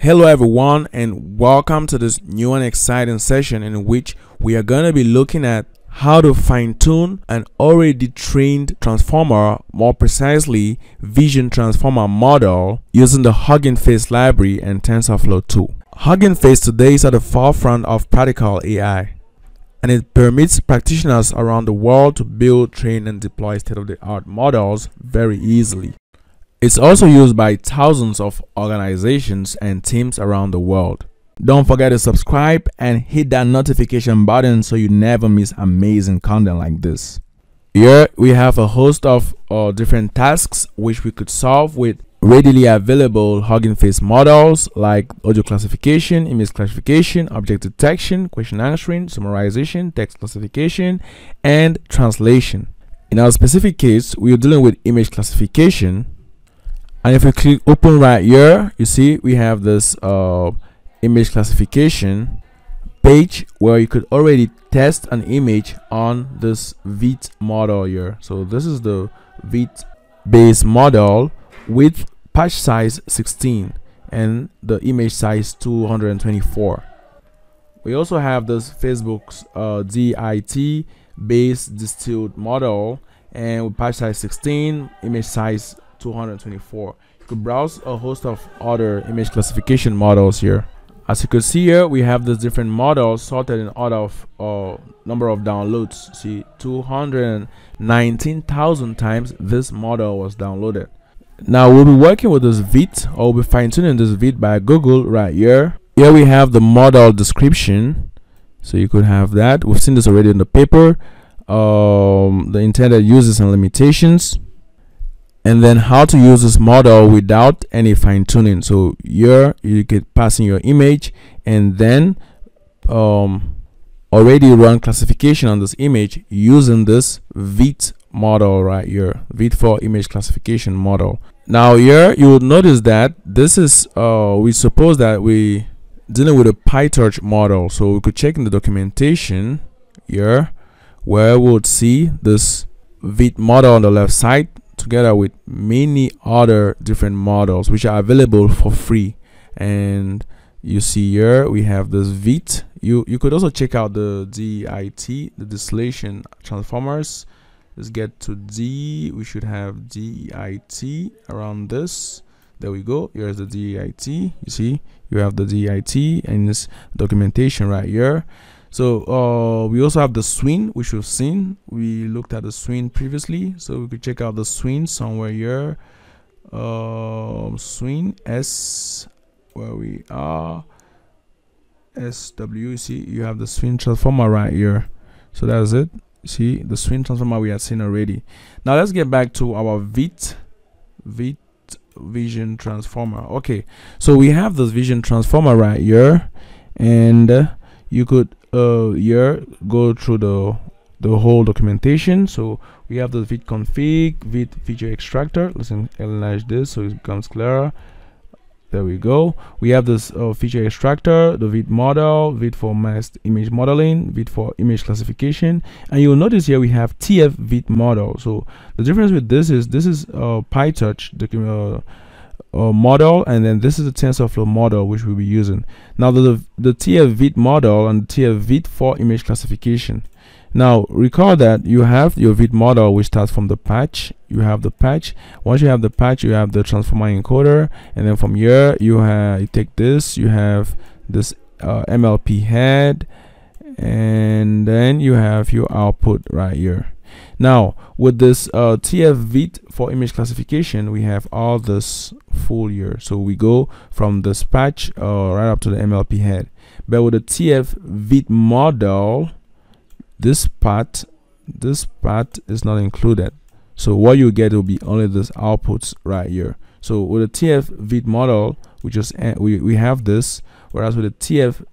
Hello everyone, and welcome to this new and exciting session in which we are going to be looking at how to fine-tune an already trained transformer, more precisely Vision Transformer model, using the Huggingface library and Tensorflow tool. Huggingface today is at the forefront of practical AI, and it permits practitioners around the world to build, train, and deploy state-of-the-art models very easily. It's also used by thousands of organizations and teams around the world. Don't forget to subscribe and hit that notification button so you never miss amazing content like this. Here we have a host of different tasks which we could solve with readily available Huggingface models like audio classification, image classification, object detection, question answering, summarization, text classification, and translation. In our specific case, we are dealing with image classification. And if we click open right here, you see we have this image classification page where you could already test an image on this VIT model here. So this is the VIT base model with patch size 16 and the image size 224. We also have this Facebook's VIT base distilled model and with patch size 16, image size 224. You could browse a host of other image classification models here. As you can see here, we have these different models sorted in order of number of downloads. See, 219,000 times this model was downloaded. Now we'll be working with this VIT, or we'll be fine-tuning this VIT by Google right here. Here we have the model description, so you could have that. We've seen this already in the paper. The intended uses and limitations, and then how to use this model without any fine-tuning. So here you could pass in your image and then already run classification on this image using this VIT model right here, VIT for image classification model. Now here you will notice that this is we suppose that we dealing with a PyTorch model, so we could check in the documentation here where we would see this VIT model on the left side together with many other different models which are available for free. And you see here we have this VIT. You could also check out the DIT, the distillation transformers. Let's get to D. We should have DIT around this. There we go. Here's the DIT. You see you have the DIT and this documentation right here. So we also have the swing, which we've seen. We looked at the swing previously, so we could check out the swing somewhere here. Swing S, where we are, SW. You see you have the swing transformer right here. So that's it. See the swing transformer we had seen already. Now let's get back to our VIT Vision Transformer. Okay, so we have this Vision Transformer right here, and you could here go through the whole documentation. So we have the VIT config, VIT feature extractor. Let's enlarge this so it becomes clearer. There we go. We have this feature extractor, the VIT model, VIT for masked image modeling, VIT for image classification, and you'll notice here we have TF VIT model. So the difference with this is PyTorch model, and then this is the TensorFlow model which we'll be using. Now the TF VIT model and TF VIT for image classification. Now recall that you have your VIT model which starts from the patch. You have the patch. Once you have the patch, you have the transformer encoder, and then from here you take this, you have this MLP head, and then you have your output right here. Now with this TF VIT for image classification, we have all this full here. So we go from this patch right up to the MLP head. But with the TF VIT model, this part is not included. So what you get will be only this outputs right here. So with the TF VIT model, we have this, whereas with the TF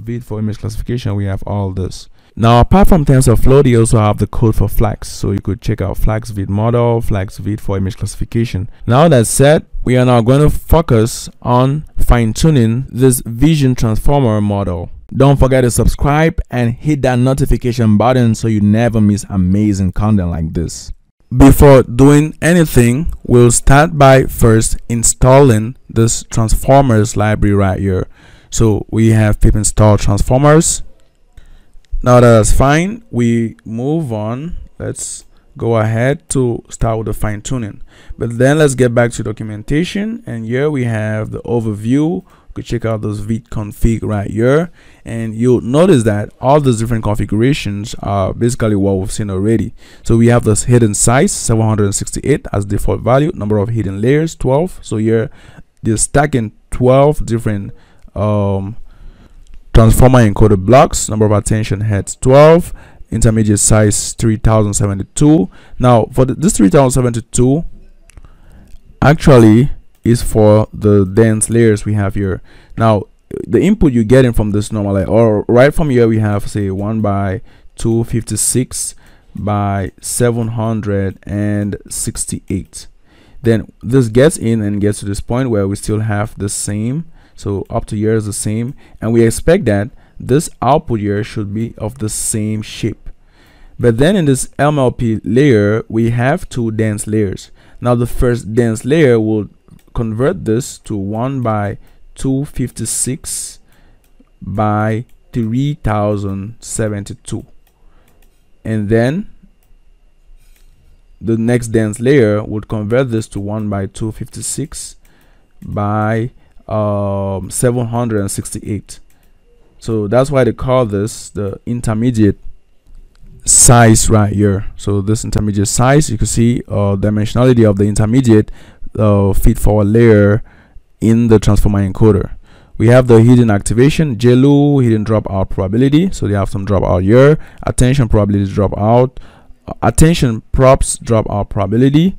VIT for image classification, we have all this. Now apart from TensorFlow, they also have the code for Flax, so you could check out Flax VIT model, Flax VIT for image classification. Now that said, we are now going to focus on fine-tuning this Vision Transformer model. Don't forget to subscribe and hit that notification button so you never miss amazing content like this. before doing anything, we'll start by first installing this transformers library right here. So we have pip install transformers. Now that's fine, we move on. Let's go ahead to start with the fine tuning, but then let's get back to documentation, and here we have the overview. You could check out this VIT config right here, and you'll notice that all these different configurations are basically what we've seen already. So we have this hidden size 768 as default value, number of hidden layers 12. So here they're stacking 12 different transformer encoder blocks, number of attention heads 12, intermediate size 3072. Now for this 3072 actually is for the dense layers we have here. Now the input you're getting from this normal, or right from here we have say 1 by 256 by 768. Then this gets in and gets to this point where we still have the same. So up to here is the same, and we expect that this output here should be of the same shape. But then in this MLP layer we have two dense layers. Now the first dense layer will convert this to 1 by 256 by 3072, and then the next dense layer would convert this to 1 by 256 by 768. So that's why they call this the intermediate size right here. So this intermediate size, you can see dimensionality of the intermediate feed forward layer in the transformer encoder. We have the hidden activation, JLU, hidden dropout probability. So they have some dropout here. Attention probabilities drop out. Attention props dropout probability.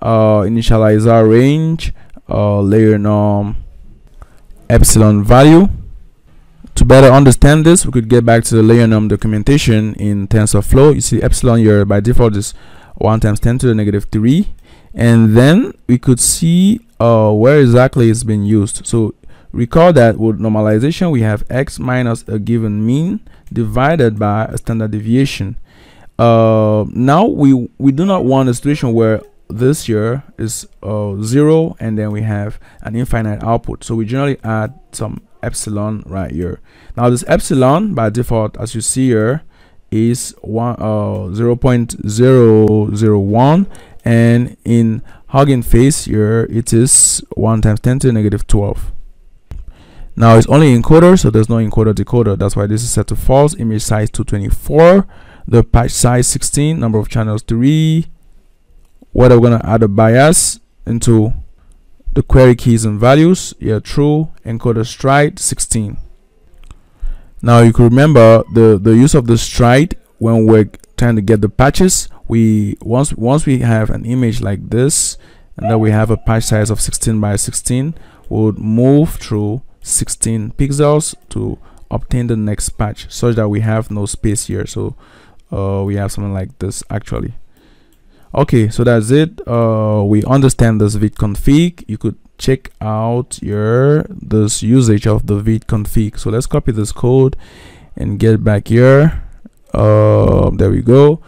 Initializer range, layer norm, epsilon value. To better understand this, we could get back to the layer norm documentation in TensorFlow. You see epsilon here by default is 1 times 10 to the negative 3, and then we could see where exactly it's been used. So recall that with normalization we have x minus a given mean divided by a standard deviation. Now we do not want a situation where this here is 0 and then we have an infinite output, so we generally add some epsilon right here. Now this epsilon by default, as you see here, is 0.001, and in Huggingface here it is 1 times 10 to the negative 12. Now it's only encoder, so there's no encoder decoder. That's why this is set to false. Image size 224, the patch size 16, number of channels 3. Whether we're gonna add a bias into the query keys and values, yeah, true. Encoder stride 16. Now you can remember the use of the stride when we're trying to get the patches. We once we have an image like this and then we have a patch size of 16 by 16, we'll move through 16 pixels to obtain the next patch, such that we have no space here. So we have something like this actually. Okay, so that's it. We understand this VIT config. You could check out this usage of the VIT config. So let's copy this code and get back here. There we go.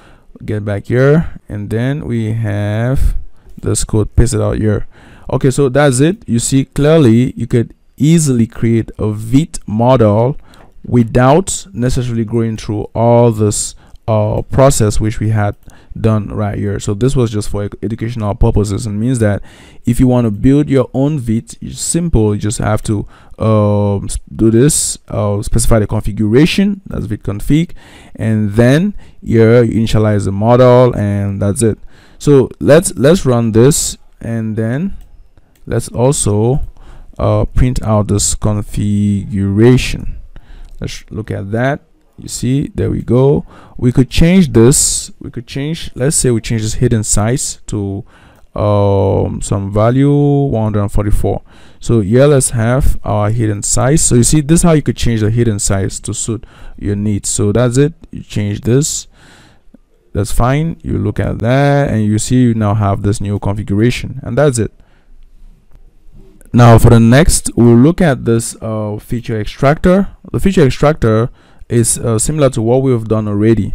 Get back here, and then we have this code pasted out here. Okay, so that's it. You see clearly you could easily create a VIT model without necessarily going through all this process which we had done right here. So this was just for educational purposes, and means that if you want to build your own VIT, it's simple. You just have to do this, specify the configuration, that's VIT config, and then here you initialize the model, and that's it. So let's run this, and then let's also print out this configuration. Let's look at that. You see, there we go. We could change this. We could change, let's say we change this hidden size to some value 144. So here let's have our hidden size. So you see, this is how you could change the hidden size to suit your needs. So that's it. You change this, that's fine. You look at that and you see you now have this new configuration, and that's it. Now for the next, we'll look at this feature extractor. The feature extractor is similar to what we've done already.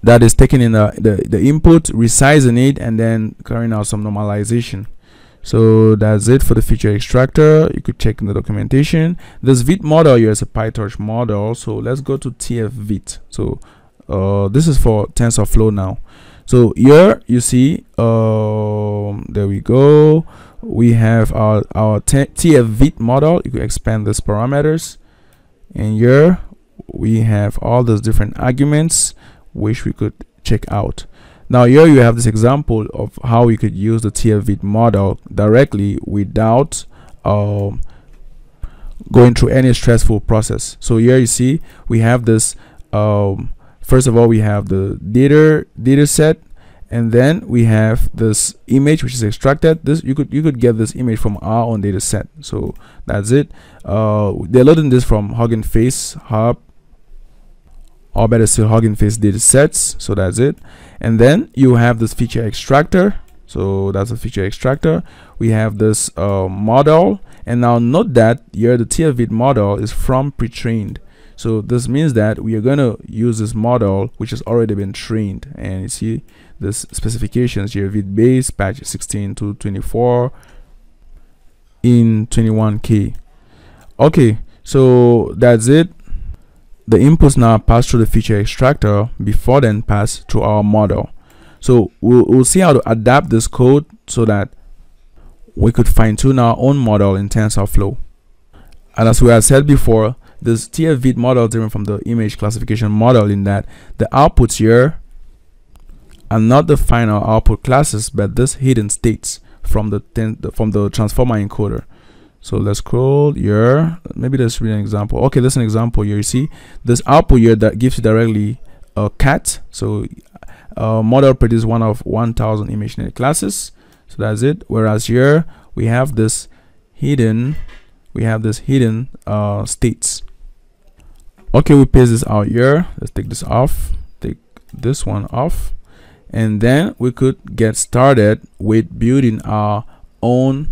that is taking in the input, resizing it, and then carrying out some normalization. So that's it for the feature extractor. You could check in the documentation. This VIT model here is a PyTorch model. So let's go to TF-VIT. So this is for TensorFlow now. So here you see, there we go. We have our TF-VIT model. You could expand these parameters, and here we have all those different arguments which we could check out. Now here you have this example of how we could use the TF-VIT model directly without going through any stressful process. So here you see we have this, first of all we have the data set, and then we have this image which is extracted. This you could get this image from our own data set. So that's it. They're loading this from Huggingface hub, or better still Huggingface data sets. So that's it. And then you have this feature extractor. So that's a feature extractor. We have this model, and now note that here the TF-VIT model is from pre-trained. So this means that we are going to use this model which has already been trained, and you see this specifications here: VIT base patch 16 to 24 in 21K. Okay, so that's it. The inputs now pass through the feature extractor before then pass through our model. So we'll see how to adapt this code so that we could fine-tune our own model in TensorFlow. And as we had said before, this TF-VIT model is different from the image classification model in that the outputs here are not the final output classes, but this hidden states from the transformer encoder. So let's scroll here. Maybe let's read an example. Okay, there's an example here. You see this output here that gives you directly a cat. So model produces one of 1000 ImageNet classes. So that's it. Whereas here we have this hidden, states. Okay, we paste this out here. Let's take this off. Take this one off, and then we could get started with building our own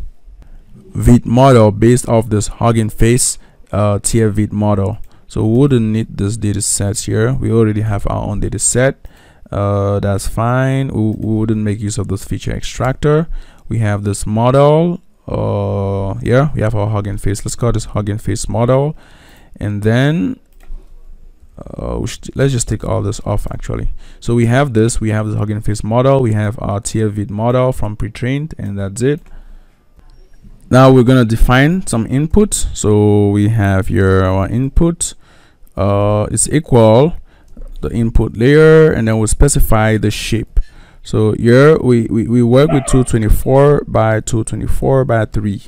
VIT model based off this Huggingface TF-VIT model. So we wouldn't need this data sets here. We already have our own data set. That's fine. We wouldn't make use of this feature extractor. We have this model. Yeah, we have our Huggingface. Let's call this Huggingface model, and then let's just take all this off actually. So we have this Huggingface model. We have our TF-VIT model from pre-trained, and that's it. Now we're going to define some inputs. So we have here our input is equal the input layer, and then we'll specify the shape. So here we work with 224 by 224 by 3,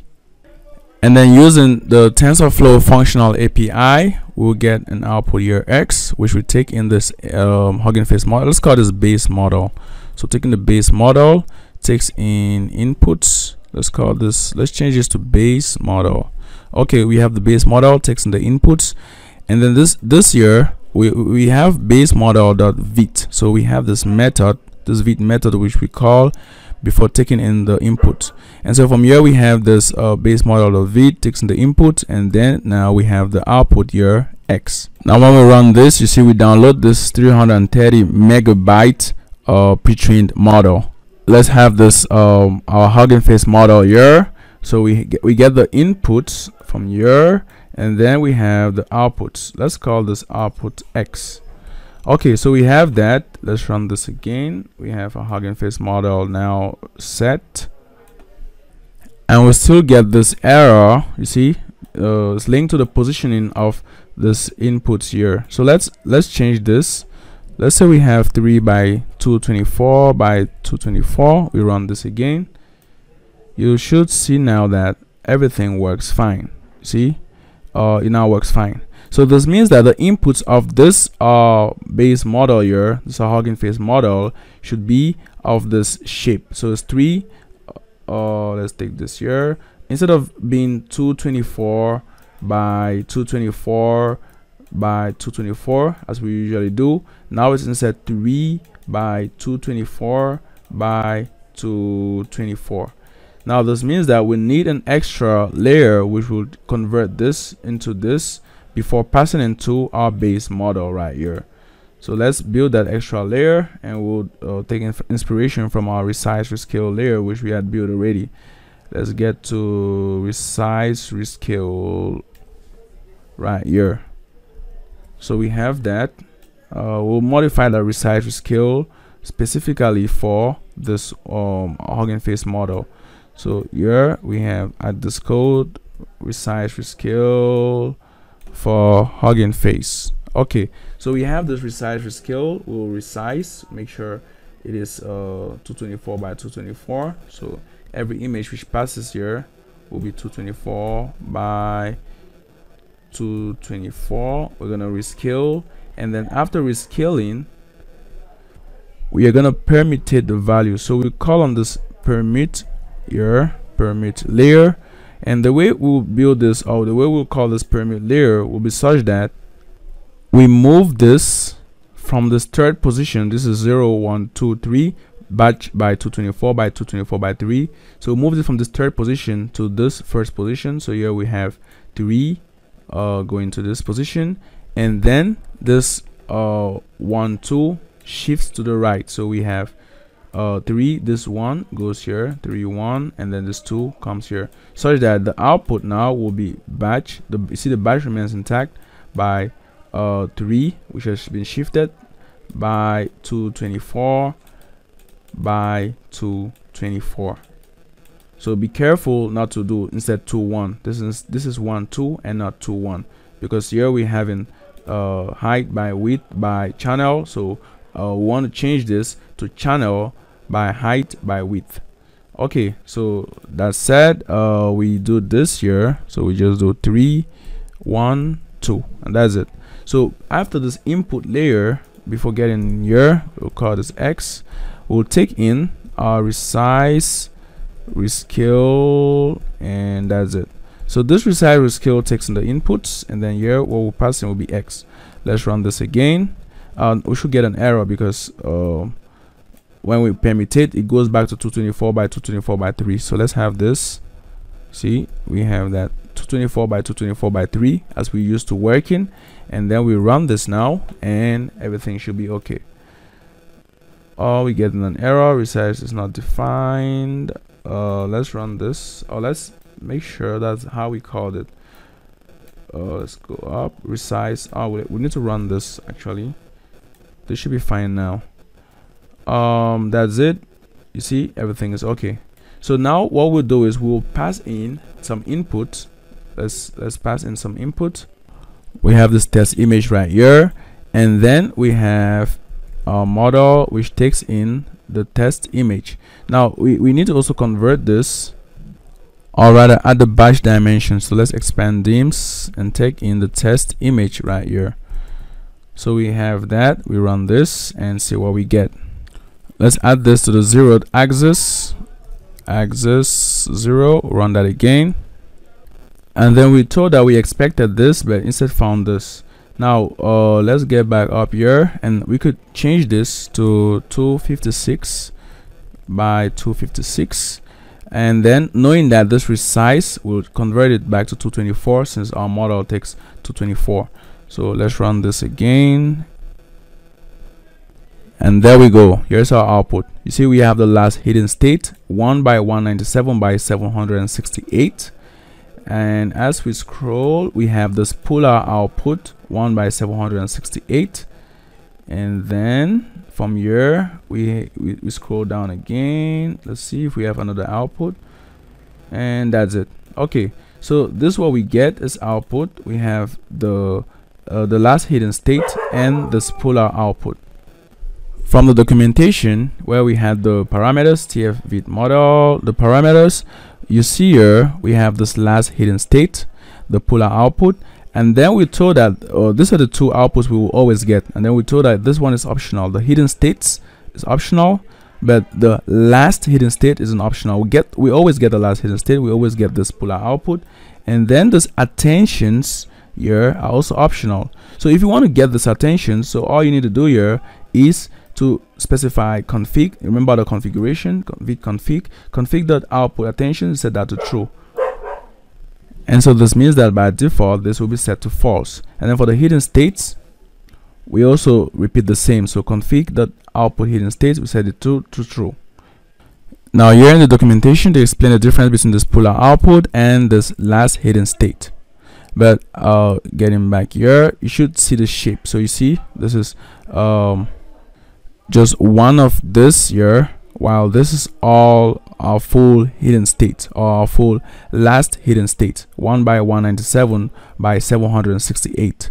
and then using the TensorFlow functional API we'll get an output here X, which we take in this Huggingface model. Let's call this base model. So taking the base model takes in inputs. Let's call this, let's change this to base model. Okay, we have the base model takes in the inputs, and then this here we have base model.vit. So we have this method, this VIT method, which we call before taking in the input. And so from here we have this base model.vit takes in the input, and then now we have the output here X. Now when we run this, you see we download this 330 megabyte pre-trained model. Let's have this our Huggingface model here. So we get the inputs from here, and then we have the outputs. Let's call this output X. Okay, so we have that. Let's run this again. We have a Huggingface model now set, and we still get this error. You see, it's linked to the positioning of this inputs here. So let's change this. Let's say we have 3 by 224 by 224. We run this again. You should see now that everything works fine. See, it now works fine. So this means that the inputs of this base model here, this Huggingface model, should be of this shape. So it's 3. Let's take this here. Instead of being 224 by 224 by 224 as we usually do, now it's instead 3 by 224 by 224. Now this means that we need an extra layer which will convert this into this before passing into our base model right here. So let's build that extra layer, and we'll take inspiration from our resize rescale layer, which we had built already. Let's get to resize rescale right here. So we have that. We'll modify the resize rescale specifically for this Huggingface model. So here we have add this code, resize rescale for Huggingface. Okay, so we have this resize rescale. We'll resize, make sure it is 224 by 224. So every image which passes here will be 224 by 224. We're gonna rescale, and then after rescaling, we are gonna permutate the value. So we call on this permute here, permute layer, and the way we'll build this, or the way we'll call this permute layer, will be such that we move this from this third position. This is 0, 1, 2, 3 batch by 224 by 224 by 3. So we move it from this third position to this first position. So here we have 3 going to this position, and then this 1, 2 shifts to the right. So we have 3, this 1 goes here, 3, 1, and then this 2 comes here, such that the output now will be batch. You see the batch remains intact by 3, which has been shifted by 224 by 224. So be careful not to do instead 2, 1. This is 1, 2 and not 2, 1, because here we having height by width by channel. So we want to change this to channel by height by width. Okay, so that said, we do this here. So we just do 3, 1, 2, and that's it. So after this input layer, before getting here, we'll call this X. We'll take in our resize rescale, and that's it. So this resize rescale takes in the inputs, and then here what we'll pass in will be X. Let's run this again. We should get an error because when we permutate, it goes back to 224 by 224 by 3. So let's have this. See, we have that 224 by 224 by 3 as we used to working, and then we run this now, and everything should be okay. We get an error, resize is not defined. Let's run this. Let's make sure that's how we called it. Let's go up, resize. We need to run this actually. This should be fine now. That's it. You see, everything is okay. So now what we'll do is we'll pass in some input. Let's pass in some input. We have this test image right here, and then we have our model which takes in the test image. Now we need to also convert this, or rather add the batch dimension. So let's expand dims and take in the test image right here. So we have that. We run this and see what we get. Let's add this to the zeroed axis, 0. Run that again, and then we told that we expected this, but instead found this. Now let's get back up here, and we could change this to 256 by 256, and then knowing that this resize will convert it back to 224 since our model takes 224. So let's run this again, and there we go. Here's our output. You see we have the last hidden state 1 by 197 by 768, and as we scroll we have this polar output 1 by 768, and then from here we scroll down again. Let's see if we have another output, and that's it. Okay, so this is what we get as output. We have the last hidden state and this polar output. From the documentation where we had the parameters, TF VIT model, the parameters, you see here we have this last hidden state, the polar output, and then we told that these are the two outputs we will always get, and then we told that this one is optional. The hidden states is optional, but the last hidden state is an optional. We always get the last hidden state, we always get this polar output, and then these attentions here are also optional. So if you want to get this attention, so all you need to do here is to specify config. Remember the configuration, config.output attention, set that to true, and so this means that by default this will be set to false. And then for the hidden states, we also repeat the same. So config.output hidden states, we set it to true. Now here in the documentation, they explain the difference between this pull out output and this last hidden state. But getting back here, you should see the shape. So you see this is just one of this here, while this is all our full hidden state, or our full last hidden state, 1 by 197 by 768.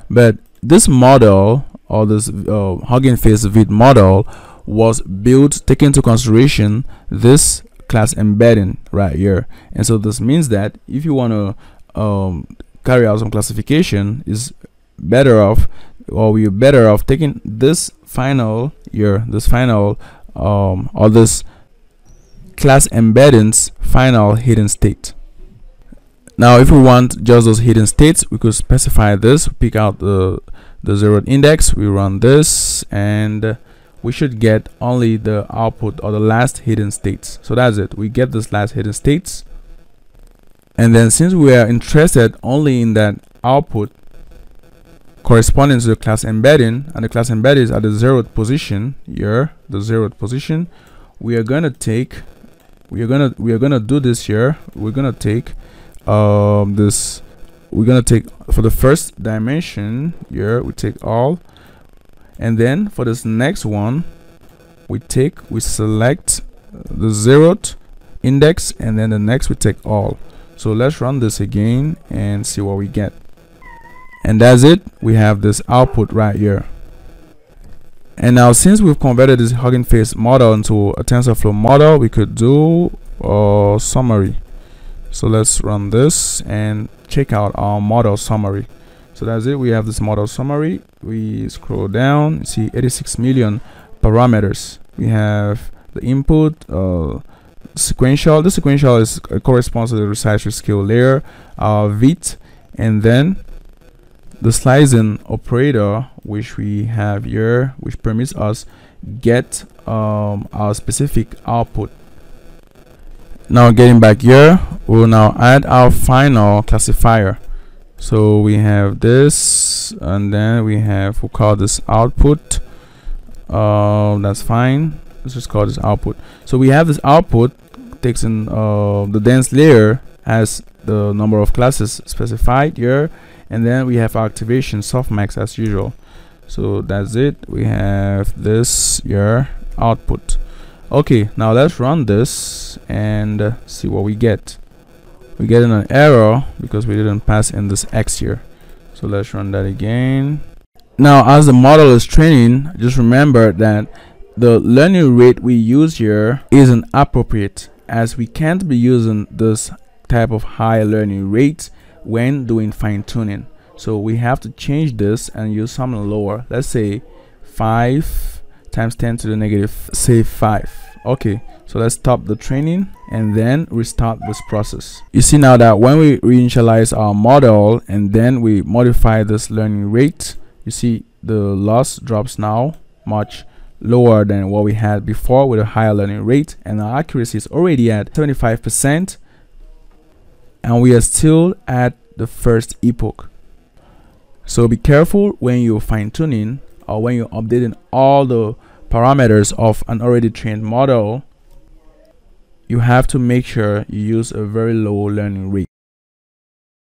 But this model, or this Huggingface VIT model, was built taking into consideration this class embedding right here. And so this means that if you want to carry out some classification, is better off, or we're better off taking this final here, this final or this class embedding's final hidden state. Now if we want just those hidden states, we could specify this, pick out the zeroth index, we run this, and we should get only the output, or the last hidden states. So that's it, we get this last hidden states. And then since we are interested only in that output corresponding to the class embedding, and the class embedding is at the zeroth position here, the zeroth position, we are gonna take, we are gonna do this here. We're gonna take this, we're gonna take for the first dimension here, we take all, and then for this next one we select the zeroth index, and then the next we take all. So let's run this again and see what we get. And that's it, we have this output right here. And now since we've converted this Huggingface model into a TensorFlow model, we could do a summary. So let's run this and check out our model summary. So that's it, we have this model summary. We scroll down, you see 86 million parameters. We have the input, sequential. The sequential is corresponds to the reciprocal scale layer, VIT, and then the slicing operator, which we have here, which permits us get our specific output. Now getting back here, we'll now add our final classifier. So we have this, and then we have, we'll call this output. That's fine, let's just call this output. So we have this output, takes in the dense layer, has the number of classes specified here, and then we have our activation softmax as usual. So that's it, we have this here output. Okay, now let's run this and see what we get. We get an error because we didn't pass in this X here. So let's run that again. Now as the model is training, just remember that the learning rate we use here isn't appropriate, as we can't be using this type of high learning rate when doing fine tuning. So we have to change this and use something lower. Let's say 5 times 10 to the negative, say 5. Okay, so let's stop the training and then restart this process. You see now that when we reinitialize our model and then we modify this learning rate, you see the loss drops now much lower than what we had before with a higher learning rate, and our accuracy is already at 75%, and we are still at the first epoch. So be careful when you're fine-tuning or when you're updating all the parameters of an already trained model. You have to make sure you use a very low learning rate.